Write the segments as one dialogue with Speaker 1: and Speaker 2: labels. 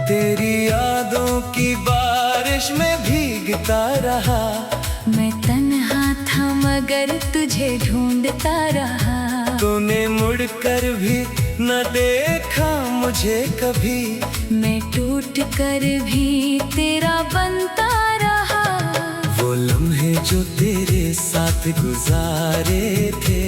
Speaker 1: तेरी यादों की बारिश में भीगता रहा।
Speaker 2: मैं तन्हा था मगर तुझे ढूंढता रहा।
Speaker 1: तूने मुड़कर भी न देखा मुझे कभी।
Speaker 2: मैं टूट कर भी तेरा बनता रहा।
Speaker 1: वो लम्हे जो तेरे साथ गुजारे थे,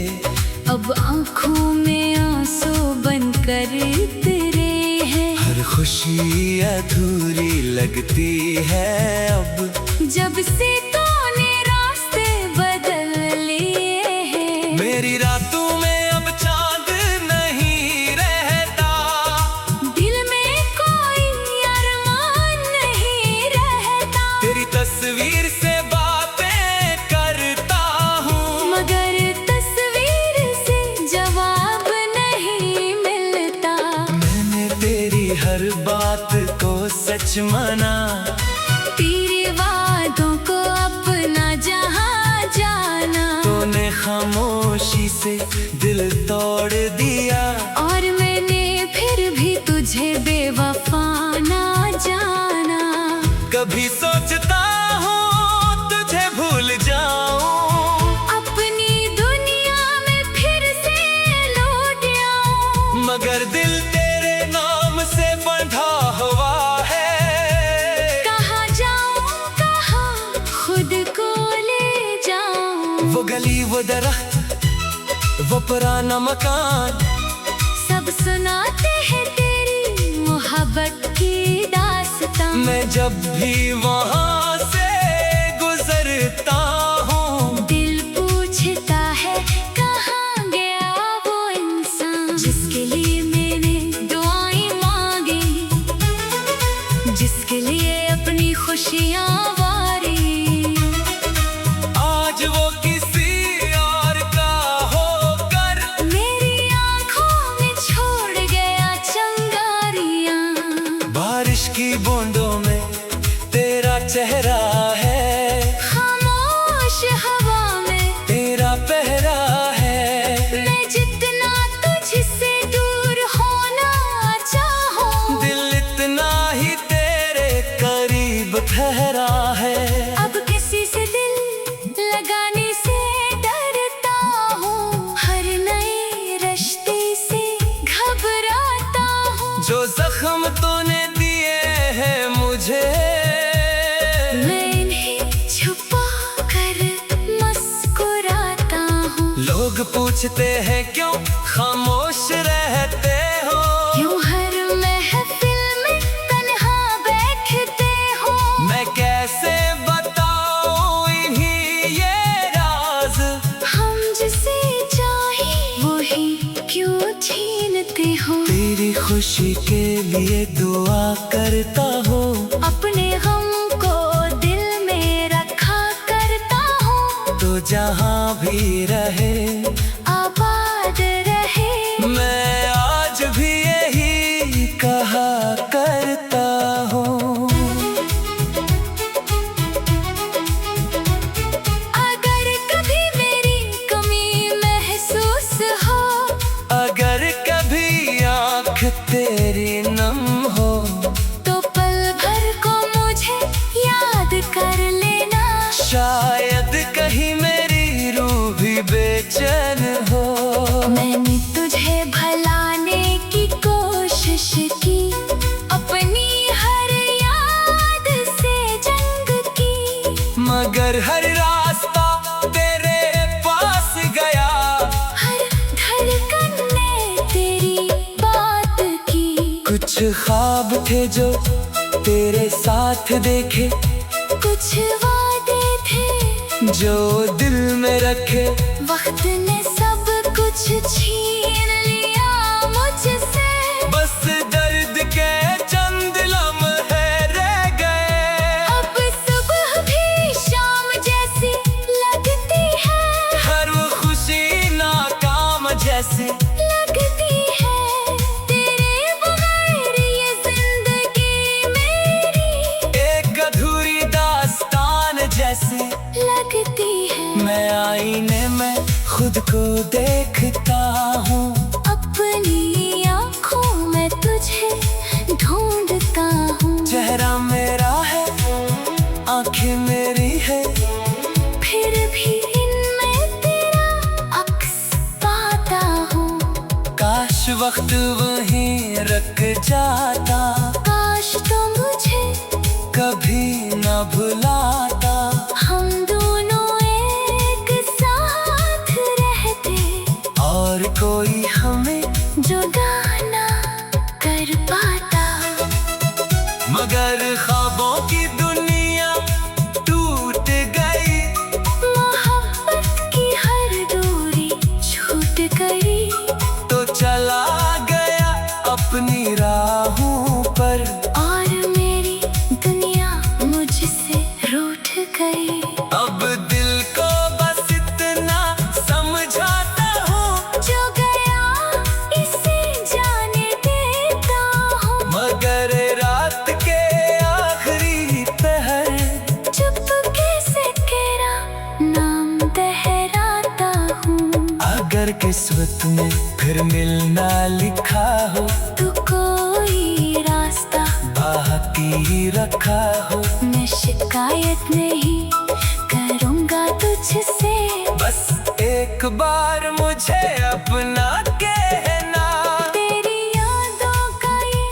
Speaker 2: अब आँखों में आंसू बनकर तेरे हैं।
Speaker 1: हर खुशी अधूरी लगती है अब,
Speaker 2: जब से तूने रास्ते बदल लिए हैं।
Speaker 1: मेरी रातों में अब चांद नहीं रहता,
Speaker 2: दिल में कोई अरमान नहीं रहता।
Speaker 1: तेरी तस्वीर से बातें करता हूँ,
Speaker 2: मगर तस्वीर से जवाब नहीं मिलता।
Speaker 1: मैंने तेरी हर बात को सच माना,
Speaker 2: तेरे वादों को अपना जहां जाना।
Speaker 1: तूने खामोशी से दिल तोड़ दिया,
Speaker 2: और मैंने फिर भी तुझे बेवफा ना जाना।
Speaker 1: कभी सोचता हूँ तुझे भूल जाऊं,
Speaker 2: अपनी दुनिया में फिर से लौट आऊं।
Speaker 1: मगर दिल तेरे नाम से बंधा हुआ है।
Speaker 2: कहाँ जाऊं कहाँ खुद को ले जाऊं।
Speaker 1: वो गली वो दरख्त वो पुराना मकान,
Speaker 2: सब सुनाते हैं तेरी मोहब्बत की दास्तां।
Speaker 1: मैं जब भी वहाँ से गुजरता हूँ,
Speaker 2: दिल पूछता है कहाँ गया वो इंसान, जिसके लिए मैंने दुआएं मांगी, जिसके लिए अपनी खुशियाँ वारी।
Speaker 1: आज वो किसी और का होकर
Speaker 2: मेरी आँखों में छोड़ गया चिंगारियाँ।
Speaker 1: बारिश की बूंदों में तेरा चेहरा है,
Speaker 2: खामोश हवा में
Speaker 1: तेरा पहरा है।
Speaker 2: मैं जितना तुझसे दूर होना चाहूं,
Speaker 1: दिल इतना ही तेरे करीब ठहरा है।
Speaker 2: अब किसी से दिल लगाने से डरता हूँ। हर नए रिश्ते से घबराता हूँ।
Speaker 1: जो जख्म तूने दिए हैं मुझे,
Speaker 2: मैं इन्हें छुपा कर मुस्कुराता हूँ।
Speaker 1: लोग पूछते हैं क्यों खामोश रहते हो,
Speaker 2: क्यों हर महफिल में तन्हा बैठते हो।
Speaker 1: मैं कैसे बताऊं इन्हीं ये राज।
Speaker 2: हम जिसे चाहे वही क्यों छीनते हो।
Speaker 1: तेरी खुशी के लिए दुआ करता हूँ,
Speaker 2: अपने गम को दिल में रखा करता हूँ।
Speaker 1: तो जहाँ भी रहे
Speaker 2: आबाद रहे।
Speaker 1: मैं आज भी यही कहा करता हूँ।
Speaker 2: अगर कभी मेरी कमी महसूस हो,
Speaker 1: अगर कभी आँख तेरी नम हो,
Speaker 2: तो पल भर को मुझे याद कर लेना।
Speaker 1: शायद कहीं मेरी रूह भी बेचैन हो।
Speaker 2: मैंने तुझे भुलाने की कोशिश की, अपनी हर याद से जंग की।
Speaker 1: मगर हर रास्ता तेरे पास गया,
Speaker 2: हर धड़कन ने तेरी बात की।
Speaker 1: कुछ ख्वाब थे जो तेरे साथ देखे,
Speaker 2: कुछ वादे थे
Speaker 1: जो दिल में रखे।
Speaker 2: वक्त ने सब कुछ छीन लिया मुझसे।
Speaker 1: बस दर्द के चंद लम्हे रह गए,
Speaker 2: अब सुबह भी शाम जैसी लगती है।
Speaker 1: हर वो खुशी नाकाम जैसी
Speaker 2: लगती है। तेरे बगैर ये जिंदगी मेरी
Speaker 1: एक अधूरी दास्तान जैसी
Speaker 2: लगती है।
Speaker 1: मैं आईने में खुद को देखता वक्त वहीं रख जाता,
Speaker 2: काश तो मुझे
Speaker 1: कभी न भुलाता।
Speaker 2: हम दोनों एक साथ रहते,
Speaker 1: और कोई हमें
Speaker 2: जुदा ना कर पाता।
Speaker 1: मगर ख्वाबों की दुनिया टूट गई,
Speaker 2: मोहब्बत की हर दूरी छूट गई।
Speaker 1: तो चला गया अपनी राहों पर,
Speaker 2: और मेरी दुनिया मुझसे रूठ गई।
Speaker 1: अब दिल को बस इतना समझाता हूँ,
Speaker 2: जो गया इसे जाने देता हूँ।
Speaker 1: मगर रात के आखिरी पहर
Speaker 2: चुपके से तेरा नाम दोहराता हूँ।
Speaker 1: अगर किस्मत में फिर मिलना लिखा हो,
Speaker 2: तू कोई रास्ता
Speaker 1: बाकी रखा हो,
Speaker 2: मैं शिकायत नहीं करूँगा तुझसे।
Speaker 1: बस एक बार मुझे अपना कहना।
Speaker 2: तेरी यादों का ये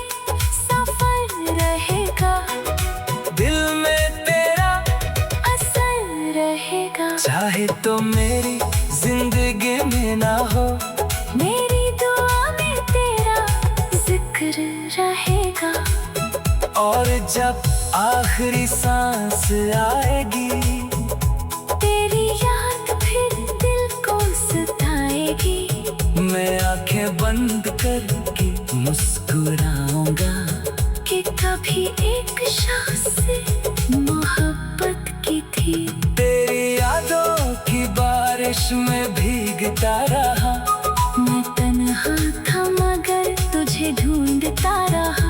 Speaker 2: सफर रहेगा,
Speaker 1: दिल में तेरा
Speaker 2: असर रहेगा।
Speaker 1: चाहे तो मेरी जिंदगी में ना हो,
Speaker 2: मेरी दुआ में तेरा जिक्र रहेगा।
Speaker 1: और जब आखिरी सांस आएगी,
Speaker 2: तेरी याद फिर दिल को सताएगी।
Speaker 1: मैं आंखें बंद करके मुस्कुराऊंगा
Speaker 2: कि कभी एक सांस मोहब्बत की थी।
Speaker 1: तेरी यादों की बारिश में भीगता रहा,
Speaker 2: मैं तन्हा था मगर तुझे ढूंढता रहा।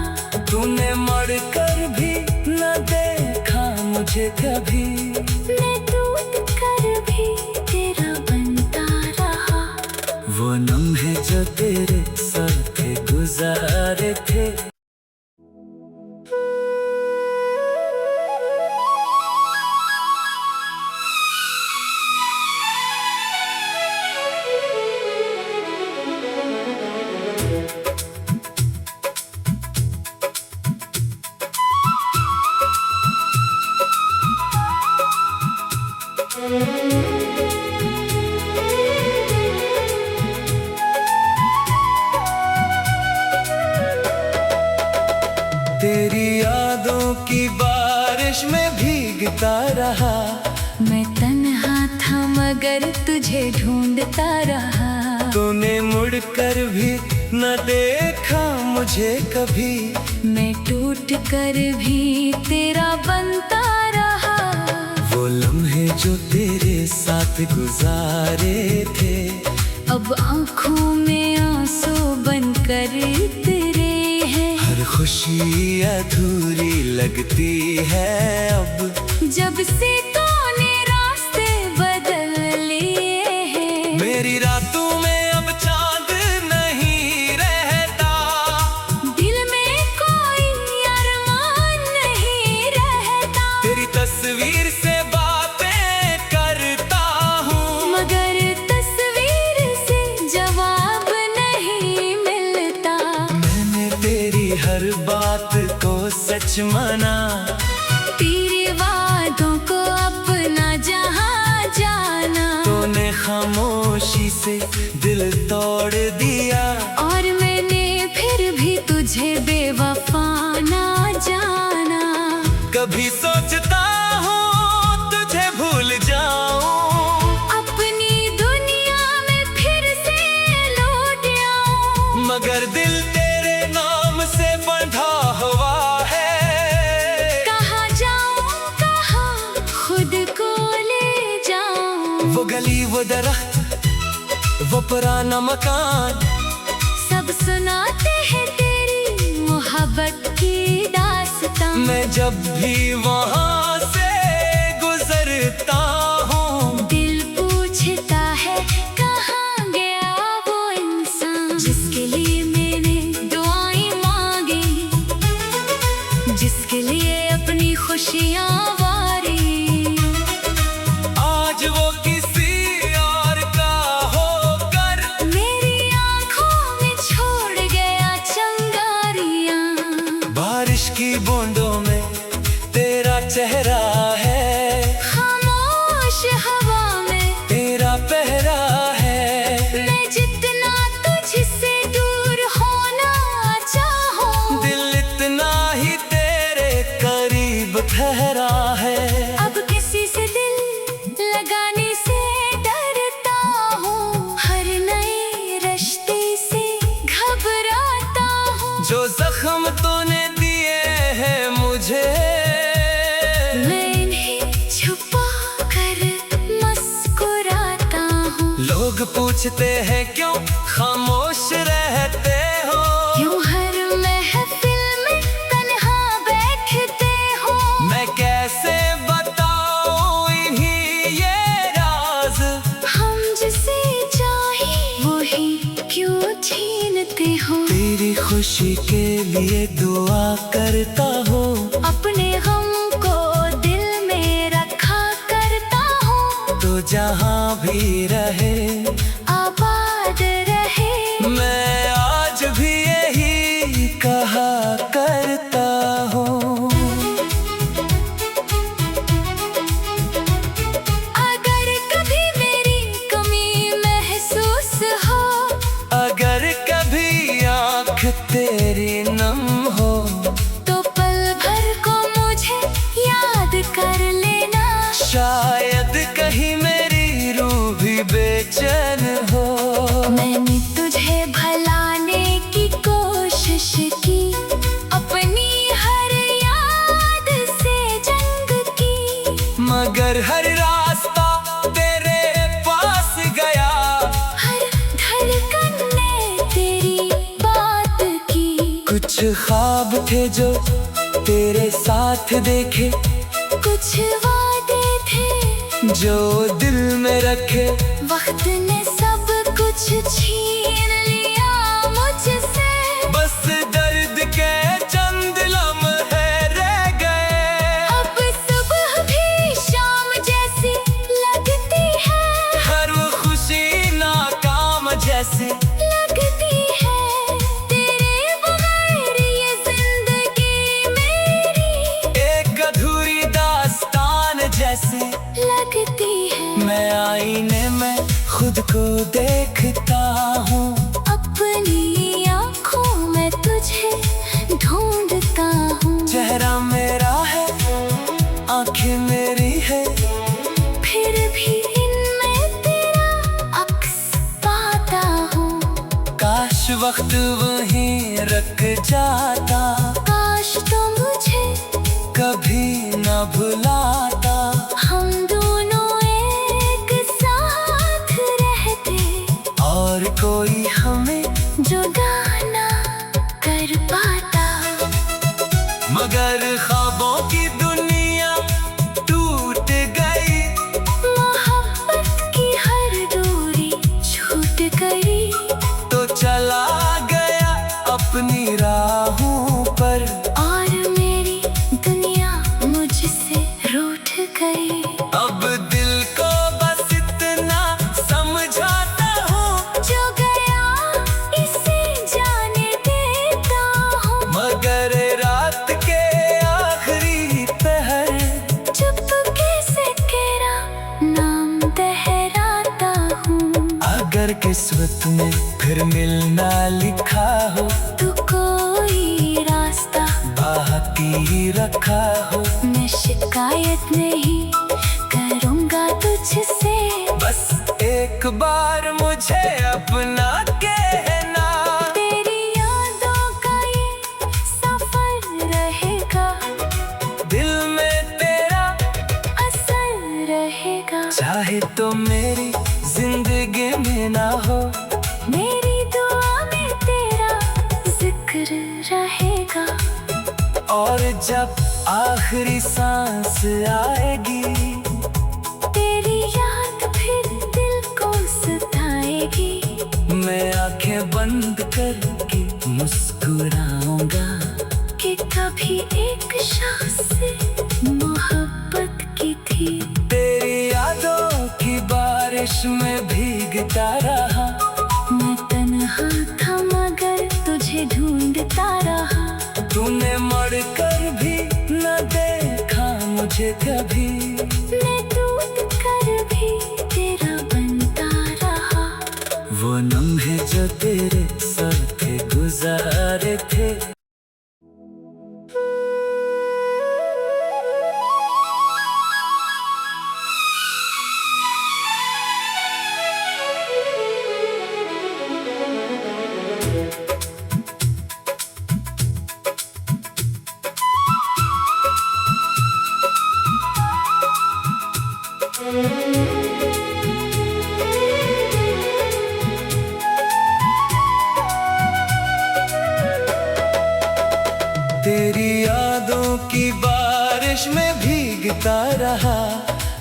Speaker 1: तूने मुड़ कर भी न देखा मुझे कभी,
Speaker 2: मैं टूट कर भी तेरा बनता रहा।
Speaker 1: वो लम्हे जो तेरे साथ गुजारे थे। तेरी यादों की बारिश में भीगता रहा,
Speaker 2: मैं तन्हा था मगर तुझे ढूंढता रहा।
Speaker 1: तूने मुड़ कर भी न देखा मुझे कभी,
Speaker 2: मैं टूट कर भी तेरा बनता रहा।
Speaker 1: वो लम्हे जो तेरे साथ गुजारे थे,
Speaker 2: अब आँखों में आंसू बनकर तेरे हैं।
Speaker 1: हर खुशी अधूरी लगती है अब,
Speaker 2: जब से तूने रास्ते बदल लिए हैं।
Speaker 1: मेरी रातों में अब चांद नहीं रहता,
Speaker 2: दिल में कोई अरमान नहीं रहता।
Speaker 1: तेरी तस्वीर से बातें करता हूँ,
Speaker 2: मगर तस्वीर से जवाब नहीं मिलता।
Speaker 1: मैंने तेरी हर बात को सच माना,
Speaker 2: तेरे वादों को अपना जहां जाना।
Speaker 1: तूने खामोशी से दिल तोड़ दिया,
Speaker 2: और मैंने फिर भी तुझे बेवफा ना जाना।
Speaker 1: कभी सोचता हूँ तुझे भूल जाऊं,
Speaker 2: अपनी दुनिया में फिर से लौट आऊं।
Speaker 1: मगर दिल तेरे नाम से बंधा हुआ है।
Speaker 2: कहाँ जाऊं कहाँ खुद को ले जाऊं।
Speaker 1: वो गली वो दरख्त वो पुराना मकान,
Speaker 2: सब सुनाते हैं तेरी मोहब्बत की दास्तां।
Speaker 1: मैं जब भी वहाँ से गुजरता हूँ,
Speaker 2: दिल पूछता है कहाँ गया वो इंसान, जिसके लिए मैंने दुआएं मांगी, जिसके लिए अपनी खुशियाँ वारी।
Speaker 1: आज वो किसी और का होकर
Speaker 2: मेरी आँखों में छोड़
Speaker 1: की बूंदों में तेरा चेहरा है,
Speaker 2: खामोश हवा में
Speaker 1: तेरा पहरा है।
Speaker 2: मैं जितना तुझसे दूर होना चाहूं,
Speaker 1: दिल इतना ही तेरे करीब ठहरा है।
Speaker 2: अब किसी से दिल लगाने से डरता हूँ, हर नए रिश्ते से घबराता हूँ।
Speaker 1: जो जख्म तूने दिए हैं मुझे,
Speaker 2: मैं इन्हें छुपा कर मुस्कुराता हूँ।
Speaker 1: लोग पूछते हैं क्यों खामोश रहते हो,
Speaker 2: यूं हर महफिल में तन्हा बैठते हो।
Speaker 1: मैं कैसे बताऊं इन्हीं ये राज।
Speaker 2: हम जिसे चाहे वही क्यों छीनते हो।
Speaker 1: तेरी खुशी के लिए दुआ करता हूँ,
Speaker 2: अपने गम को दिल में रखा करता हूँ।
Speaker 1: तो जहाँ भी रहे
Speaker 2: आबाद रहे,
Speaker 1: मैं आज भी यही कहा करता हूँ।
Speaker 2: अगर कभी मेरी कमी महसूस हो,
Speaker 1: अगर कभी आँख तेरी नम हो,
Speaker 2: तो पल भर को मुझे याद कर लेना।
Speaker 1: शायद कहीं मेरी रूह भी बेचैन हो।
Speaker 2: मैंने तुझे भुलाने की कोशिश की, अपनी हर याद से जंग की।
Speaker 1: मगर हर रास्ता तेरे पास गया,
Speaker 2: हर धड़कन ने तेरी बात की।
Speaker 1: कुछ ख्वाब थे जो तेरे साथ देखे,
Speaker 2: कुछ वादे थे
Speaker 1: जो दिल में रखे।
Speaker 2: वक्त ने सब कुछ छीन लिया मुझसे।
Speaker 1: बस दर्द के चंद लम्हे रह गए।
Speaker 2: अब सुबह भी शाम जैसी लगती है,
Speaker 1: हर वो खुशी नाकाम जैसी
Speaker 2: लगती है। तेरे बगैर ये जिंदगी मेरी
Speaker 1: एक अधूरी दास्तान जैसी
Speaker 2: लगती है।
Speaker 1: मैं आईने में खुद को देखता हूँ,
Speaker 2: अपनी आँखों में तुझे ढूंढता हूँ।
Speaker 1: चेहरा मेरा है, आंखें मेरी है,
Speaker 2: फिर भी इनमें तेरा अक्स पाता हूँ।
Speaker 1: काश वक्त वहीं रख जाता,
Speaker 2: काश तो मुझे
Speaker 1: कभी न भुलाता।
Speaker 2: हम दोनों एक साथ रहते,
Speaker 1: और कोई हमें
Speaker 2: जुदा ना कर पाता।
Speaker 1: मगर ख्वाबों की दुनिया टूट गई,
Speaker 2: मोहब्बत की हर दूरी छूट गई।
Speaker 1: तो चला गया अपनी राहों पर।
Speaker 2: और मेरी दुनिया मुझसे रूठ गई।
Speaker 1: अब दिल को बस इतना समझाता हूँ,
Speaker 2: जो गया इसे जाने देता हूँ।
Speaker 1: मगर रात के आखिरी पहर
Speaker 2: चुपके से तेरा नाम दोहराता हूँ।
Speaker 1: अगर किस्मत में फिर मिलना लिखा हो,
Speaker 2: तू कोई रास्ता
Speaker 1: बाकी रखा हो,
Speaker 2: मैं शिकायत नहीं करूँगा तुझसे।
Speaker 1: बस एक बार मुझे अपना कहना।
Speaker 2: तेरी यादों का ये सफर रहेगा,
Speaker 1: दिल में तेरा
Speaker 2: असर रहेगा।
Speaker 1: चाहे तो मेरी जिंदगी में ना हो,
Speaker 2: मेरी दुआ में तेरा जिक्र रहेगा।
Speaker 1: और जब आखिरी सांस आएगी,
Speaker 2: तेरी याद फिर दिल को सताएगी।
Speaker 1: मैं आंखें बंद करके मुस्कुराऊंगा
Speaker 2: कि कभी एक सांस मोहब्बत की थी।
Speaker 1: तेरी यादों की बारिश में भीगता रहा,
Speaker 2: मैं तन्हा था मगर तुझे ढूंढता रहा।
Speaker 1: तू तूने मुड़ कर भी न देखा मुझे कभी,
Speaker 2: मैं टूट कर भी तेरा बनता रहा।
Speaker 1: वो लम्हे जो तेरे साथ गुजारे थे। तेरी यादों की बारिश में भीगता रहा।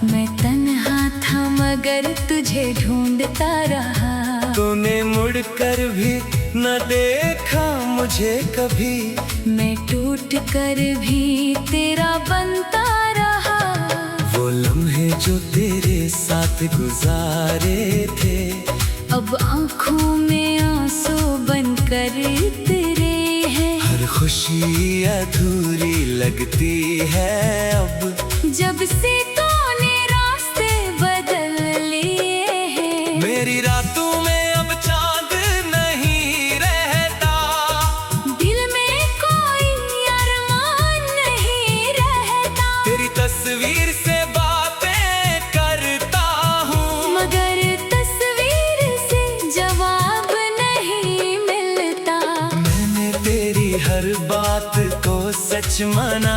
Speaker 2: मैं तन्हा था मगर तुझे ढूंढता रहा।
Speaker 1: तूने मुड़ कर भी न देखा मुझे कभी,
Speaker 2: मैं टूट कर भी तेरा बनता रहा।
Speaker 1: वो लम्हे जो तेरे साथ गुजारे थे,
Speaker 2: अब आँखों में आंसू बनकर तेरे हैं।
Speaker 1: हर खुशी अधूरी लगती है अब,
Speaker 2: जब से तूने रास्ते बदल लिए हैं।
Speaker 1: मेरी रातों में अब चांद नहीं रहता,
Speaker 2: दिल में कोई अरमान नहीं रहता।
Speaker 1: तेरी तस्वीर से बातें करता हूँ,
Speaker 2: मगर तस्वीर से जवाब नहीं मिलता।
Speaker 1: मैंने तेरी हर बात को सच माना,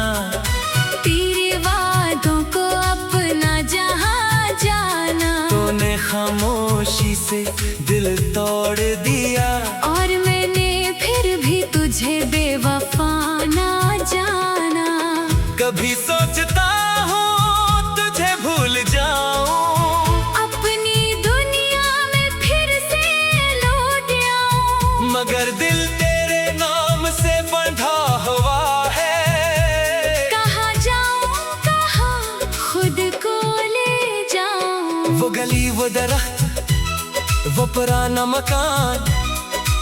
Speaker 2: तेरे वादों को अपना जहां जाना।
Speaker 1: तूने खामोशी से दिल तोड़ दिया,
Speaker 2: और मैंने फिर भी तुझे बेवफा ना जाना।
Speaker 1: कभी सोचता हूँ तुझे भूल जाऊं,
Speaker 2: अपनी दुनिया में फिर से लौट आऊं।
Speaker 1: मगर दिल तेरे नाम से बंधा हुआ है।
Speaker 2: कहाँ जाऊं कहाँ खुद को ले जाऊं।
Speaker 1: वो गली वो दरख्त वो पुराना मकान,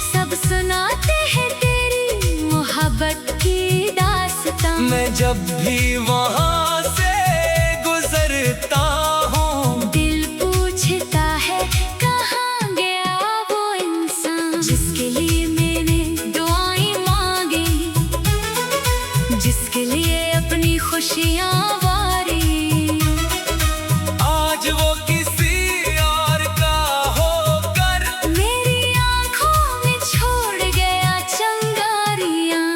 Speaker 2: सब सुनाते हैं तेरी मोहब्बत की दास्तां।
Speaker 1: मैं जब भी वहाँ से गुजरता हूँ,
Speaker 2: दिल पूछता है कहाँ गया वो इंसान, जिसके लिए मैंने दुआएं मांगी, जिसके लिए अपनी खुशियाँ वारी।
Speaker 1: आज वो किसी और का होकर
Speaker 2: मेरी आँखों में छोड़ गया चंगारियाँ।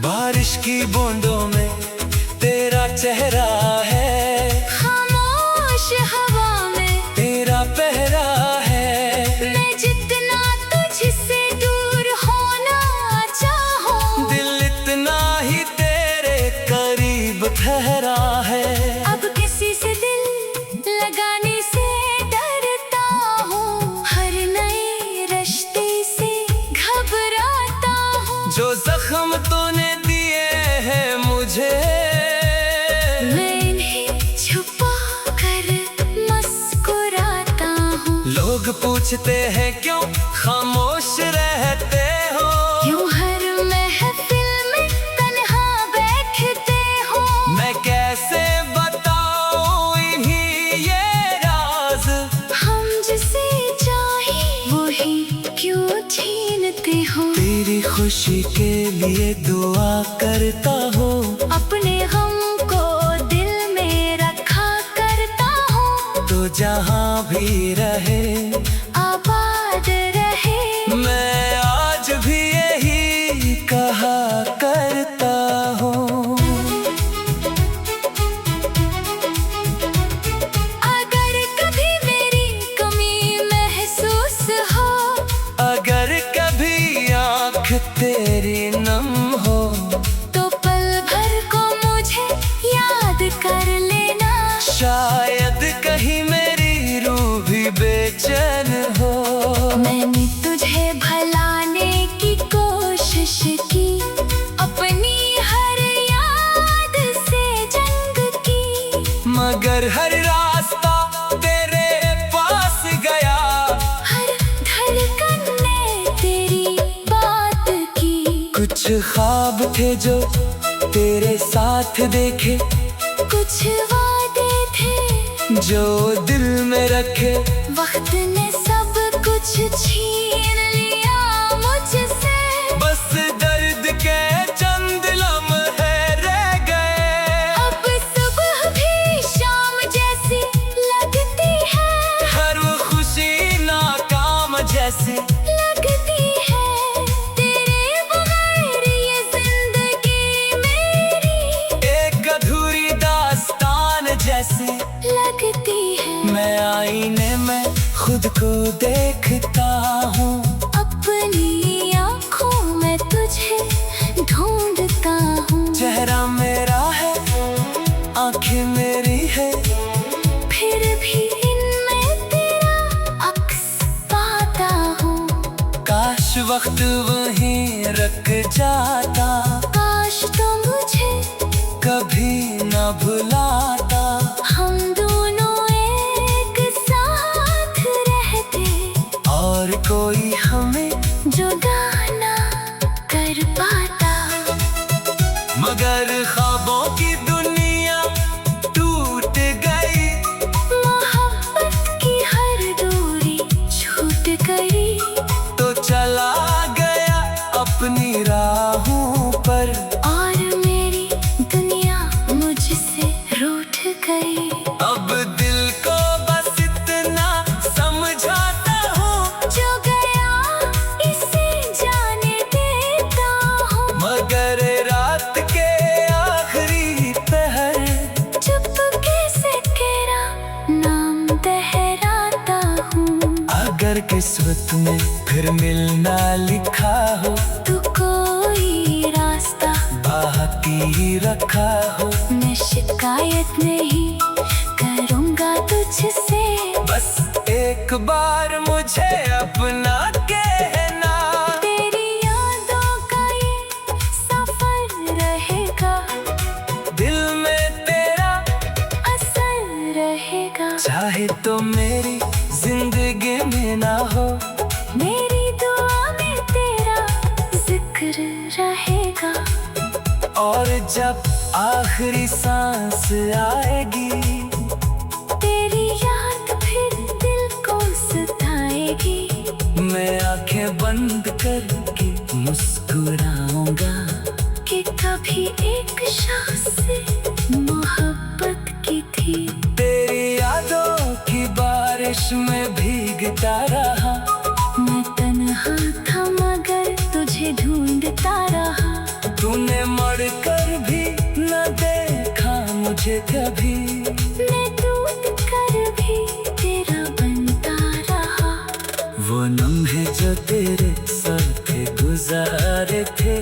Speaker 1: बारिश की बूंदों में तेरा चेहरा है,
Speaker 2: खामोश हवा में
Speaker 1: तेरा पहरा है।
Speaker 2: मैं जितना तुझसे दूर होना चाहूं,
Speaker 1: दिल इतना ही तेरे करीब ठहरा है।
Speaker 2: अब किसी से दिल लगाने से डरता हूँ। हर नए रिश्ते से घबराता हूँ।
Speaker 1: जो जख्म तूने दिए हैं मुझे,
Speaker 2: मैं इन्हें छुपा कर मुस्कुराता हूँ।
Speaker 1: लोग पूछते हैं क्यों खामोश रहते हो,
Speaker 2: क्यों हर महफिल में तन्हा बैठते हो।
Speaker 1: मैं कैसे बताऊं इन्हीं ये राज।
Speaker 2: हम जिसे चाहे वही क्यों छीनते हो।
Speaker 1: तेरी खुशी के लिए दुआ करता हूँ,
Speaker 2: अपने गम को दिल में रखा करता हूँ।
Speaker 1: तो जहाँ भी रहे
Speaker 2: आबाद रहे।
Speaker 1: मैं आज भी यही कहा करता हूँ।
Speaker 2: अगर कभी मेरी कमी महसूस हो,
Speaker 1: अगर कभी आँख तेरी नम हो,
Speaker 2: तो पल भर को मुझे याद कर लेना।
Speaker 1: शायद कहीं मेरी रूह भी बेचैन हो।
Speaker 2: मैंने तुझे भलाने की कोशिश की, अपनी हर याद से जंग की।
Speaker 1: मगर हर रास्ता तेरे पास गया,
Speaker 2: हर धड़कन ने तेरी बात की।
Speaker 1: कुछ कुछ ख्वाब थे जो तेरे साथ देखे,
Speaker 2: कुछ वादे थे
Speaker 1: जो दिल में रखे।
Speaker 2: वक्त ने सब कुछ छीन लिया मुझसे,
Speaker 1: बस दर्द के चंद लम्हे रह गए।
Speaker 2: अब सुबह भी शाम जैसी लगती है,
Speaker 1: हर खुशी नाकाम जैसी
Speaker 2: लगती है। तेरे बगैर ये जिंदगी मेरी
Speaker 1: एक अधूरी दास्तान जैसी
Speaker 2: लगती है।
Speaker 1: मैं आईने में खुद को देखता हूँ,
Speaker 2: अपनी आँखों में तुझे ढूंढता हूँ।
Speaker 1: चेहरा मेरा है, आंखें मेरी है,
Speaker 2: फिर भी इनमें तेरा अक्स पाता हूँ।
Speaker 1: काश वक्त वहीं रख जाता,
Speaker 2: काश तो मुझे
Speaker 1: कभी न भुलाता।
Speaker 2: हम दोनों एक साथ रहते,
Speaker 1: और कोई हमें
Speaker 2: जुदा ना कर पाता।
Speaker 1: मगर ख्वाबों की दुनिया टूट गई,
Speaker 2: मोहब्बत की हर दूरी छूट गई।
Speaker 1: तो चला गया अपनी राहों पर,
Speaker 2: और मेरी दुनिया मुझसे रूठ गई।
Speaker 1: अब दिल को बस इतना समझाता हूँ,
Speaker 2: जो गया इसे जाने देता हूँ।
Speaker 1: मगर रात के आखिरी पहर
Speaker 2: चुपके से तेरा नाम दोहराता हूँ।
Speaker 1: अगर किस्मत में फिर मिलना लिखा हो,
Speaker 2: तू कोई रास्ता
Speaker 1: बाकी रखा हो,
Speaker 2: मैं शिकायत नहीं करूँगा तुझसे।
Speaker 1: बस एक बार मुझे अपना कहना।
Speaker 2: तेरी यादों का ये सफर रहेगा,
Speaker 1: दिल में तेरा
Speaker 2: असर रहेगा।
Speaker 1: चाहे तो मेरी जिंदगी में ना हो,
Speaker 2: मेरी दुआ में तेरा जिक्र रहेगा।
Speaker 1: और जब आखिरी सांस आएगी,
Speaker 2: तेरी याद फिर दिल को सताएगी।
Speaker 1: मैं आंखें बंद करके मुस्कुराऊंगा
Speaker 2: कि कभी एक शख्स से मोहब्बत की थी।
Speaker 1: तेरी यादों की बारिश में भीगता रहा,
Speaker 2: मैं तन्हा था मगर तुझे ढूंढता रहा।
Speaker 1: तूने मुड़ कर भी न देखा मुझे कभी,
Speaker 2: मैं टूट कर भी तेरा बनता रहा।
Speaker 1: वो लम्हे जो तेरे साथ गुजारे थे।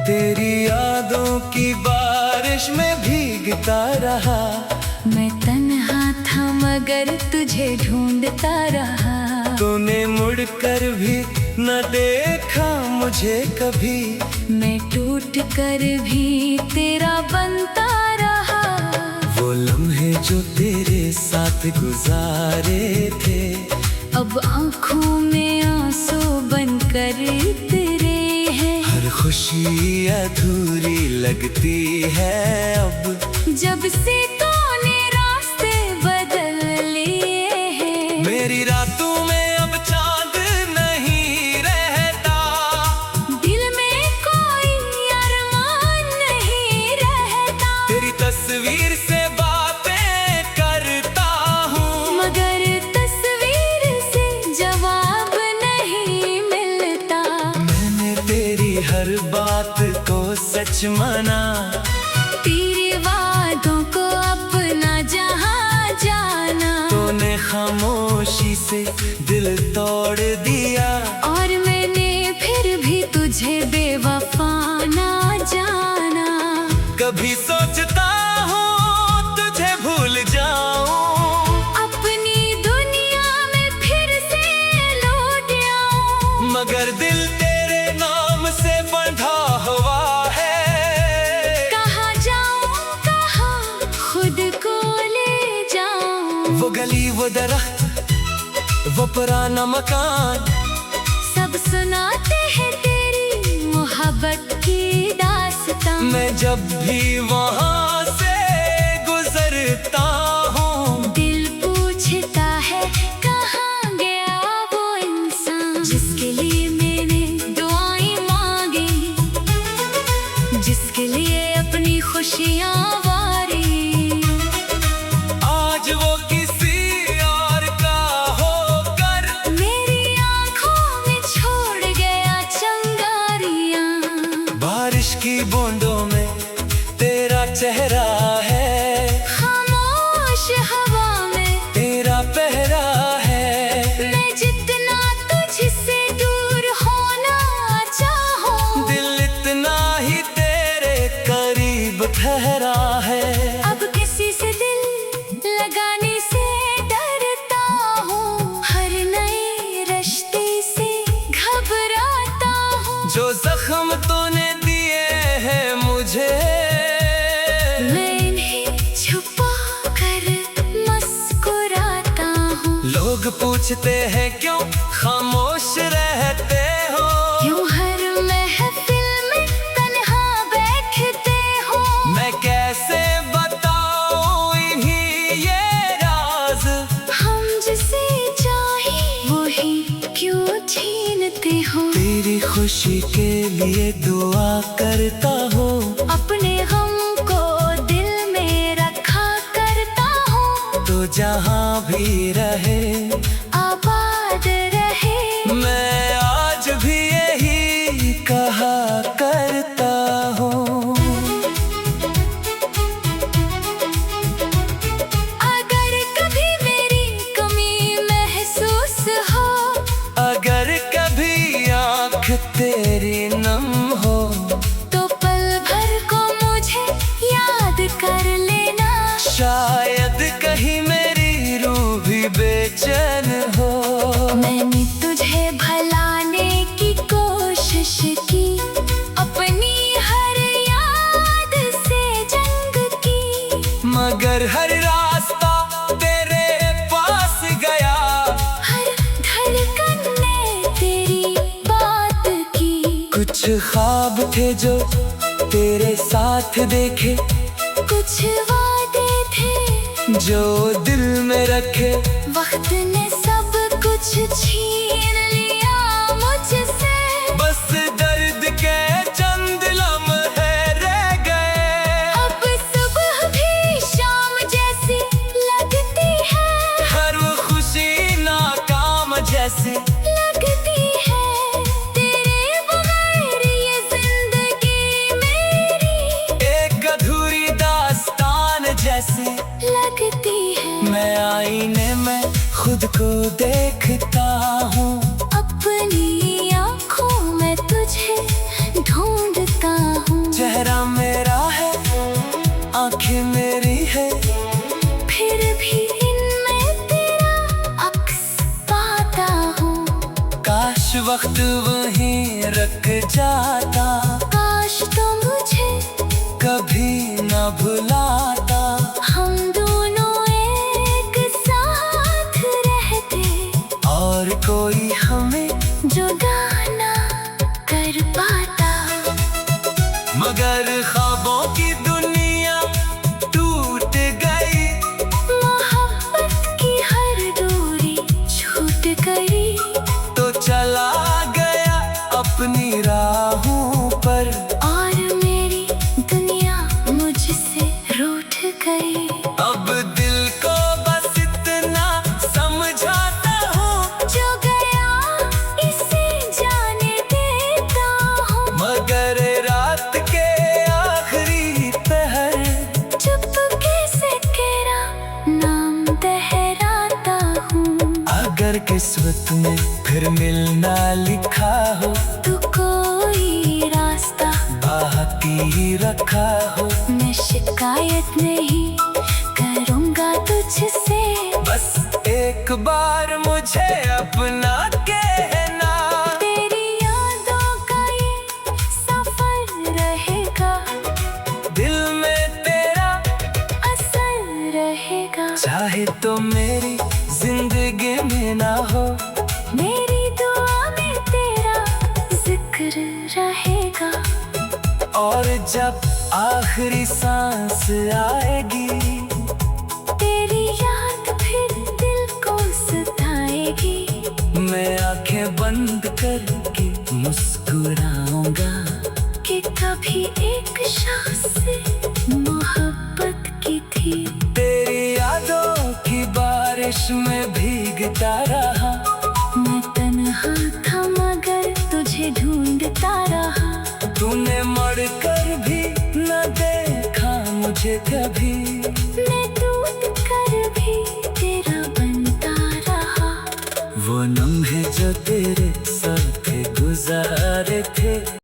Speaker 1: तेरी यादों की बारिश में भीगता रहा,
Speaker 2: मैं तन्हा था मगर तुझे ढूंढता रहा।
Speaker 1: तूने मुड़ कर भी न देखा मुझे कभी,
Speaker 2: मैं टूट कर भी तेरा बनता रहा।
Speaker 1: वो लम्हे जो तेरे साथ गुजारे थे,
Speaker 2: अब आँखों में आंसू बनकर तेरे हैं।
Speaker 1: हर खुशी अधूरी लगती है अब,
Speaker 2: जब से तूने रास्ते बदल लिए हैं।
Speaker 1: मेरी रातों में अब चांद नहीं रहता,
Speaker 2: दिल में कोई अरमान नहीं रहता।
Speaker 1: तेरी तस्वीर से बातें करता हूँ,
Speaker 2: मगर तस्वीर से जवाब नहीं मिलता।
Speaker 1: मैंने तेरी हर बात को सच माना,
Speaker 2: तेरे वादों को अपना जहाँ जाना।
Speaker 1: तूने खामोशी से दिल तोड़ दिया,
Speaker 2: और मैंने फिर भी तुझे बेवफा
Speaker 1: कभी सोचता हूँ तुझे भूल जाऊं,
Speaker 2: अपनी दुनिया में फिर से लौट आऊं।
Speaker 1: मगर दिल तेरे नाम से बंधा हुआ है।
Speaker 2: कहाँ जाऊं कहाँ खुद को ले जाऊं।
Speaker 1: वो गली वो दरख्त वो पुराना मकान,
Speaker 2: सब सुनाते हैं तेरी मोहब्बत की दास्तां।
Speaker 1: मैं जब भी वहाँ से गुजरता हूँ,
Speaker 2: दिल पूछता है कहाँ गया वो इंसान, जिसके लिए मैंने दुआएं मांगी, जिसके लिए अपनी खुशियाँ वारी।
Speaker 1: आज वो किसी और का होकर
Speaker 2: मेरी आँखों में छोड़ गया चिंगारियाँ।
Speaker 1: बारिश की बूंदों में तेरा चेहरा है,
Speaker 2: खामोश हवा में
Speaker 1: तेरा पहरा है।
Speaker 2: मैं जितना तुझसे दूर होना चाहूं,
Speaker 1: दिल इतना ही तेरे करीब ठहरा है।
Speaker 2: अब किसी से दिल लगाने से डरता हूँ, हर नए रिश्ते से घबराता हूँ।
Speaker 1: जो जख्म तूने दिए हैं मुझे,
Speaker 2: मैं इन्हें छुपा कर मुस्कुराता हूँ।
Speaker 1: लोग पूछते हैं क्यों खामोश रहते हो,
Speaker 2: यूं हर महफिल में तन्हा बैठते हो।
Speaker 1: मैं कैसे बताऊं इन्हीं ये राज।
Speaker 2: हम जिसे चाहे वही क्यों छीनते हो।
Speaker 1: तेरी खुशी के लिए दुआ करता हूँ,
Speaker 2: अपने गम को दिल में रखा करता हूँ।
Speaker 1: तो जहाँ भी रहे
Speaker 2: आबाद रहे,
Speaker 1: मैं आज भी यही कहा करता हूँ।
Speaker 2: अगर कभी मेरी कमी महसूस हो,
Speaker 1: अगर कभी आँख तेरी नम हो,
Speaker 2: तो पल भर को मुझे याद कर लेना।
Speaker 1: शायद कहीं मेरी रूह भी बेचैन हो।
Speaker 2: मैंने तुझे भुलाने की कोशिश की, अपनी हर याद से जंग की।
Speaker 1: मगर हर रास्ता तेरे पास गया,
Speaker 2: हर धड़कन ने तेरी बात की।
Speaker 1: कुछ ख्वाब थे जो तेरे साथ देखे,
Speaker 2: कुछ वादे थे
Speaker 1: जो दिल में रखे।
Speaker 2: वक्त ने सब कुछ छीन लिया मुझसे,
Speaker 1: बस दर्द के चंद लम्हे रह गए।
Speaker 2: अब सुबह भी शाम जैसी लगती है,
Speaker 1: हर वो खुशी नाकाम जैसी
Speaker 2: लगती है। तेरे बगैर ये जिंदगी मेरी
Speaker 1: एक अधूरी दास्तान जैसी
Speaker 2: लगती है।
Speaker 1: मैं आईने में खुद को देखता हूँ,
Speaker 2: अपनी आँखों में तुझे ढूंढता हूँ।
Speaker 1: चेहरा मेरा है आँखें मेरी है,
Speaker 2: फिर भी इनमें तेरा अक्स पाता हूँ।
Speaker 1: काश वक्त वहीं रुक जाता,
Speaker 2: काश तो मुझे
Speaker 1: कभी न भुलाता।
Speaker 2: हम दोनों एक साथ रहते,
Speaker 1: और कोई हमें
Speaker 2: जुदा ना कर पाता।
Speaker 1: मगर ख्वाबों की दुनिया टूट गई,
Speaker 2: मोहब्बत की हर दूरी छूट गई।
Speaker 1: तो चला गया अपनी राहों पर,
Speaker 2: और मेरी दुनिया मुझसे रूठ गई।
Speaker 1: अब दिल को बस इतना समझाता हूँ,
Speaker 2: जो गया इसे जाने देता हूँ।
Speaker 1: मगर रात के आखिरी पहर
Speaker 2: चुपके से तेरा नाम दोहराता हूँ।
Speaker 1: अगर किस्मत में फिर मिलना लिखा हो,
Speaker 2: तू कोई रास्ता
Speaker 1: बाकी रखा हो।
Speaker 2: मैं शिकायत नहीं करूँगा तुझसे,
Speaker 1: बस एक बार मुझे अपना कहना।
Speaker 2: तेरी यादों का ये सफर रहेगा,
Speaker 1: दिल में तेरा
Speaker 2: असर रहेगा।
Speaker 1: चाहे तो मेरी जिंदगी में ना हो,
Speaker 2: मेरी दुआ में तेरा जिक्र रहेगा।
Speaker 1: और जब आखिरी सांस आएगी,
Speaker 2: तेरी याद फिर दिल को सताएगी।
Speaker 1: मैं आंखें बंद करके मुस्कुराऊंगा
Speaker 2: कि कभी एक शख्स से मोहब्बत की थी।
Speaker 1: तेरी यादों की बारिश में भीगता रहा।
Speaker 2: मैं तन्हा था मगर तुझे ढूंढता रहा।
Speaker 1: तूने मुड़ कर भी न देखा मुझे कभी।
Speaker 2: मैं टूट कर भी तेरा बनता रहा।
Speaker 1: वो लम्हे जो तेरे साथ गुजार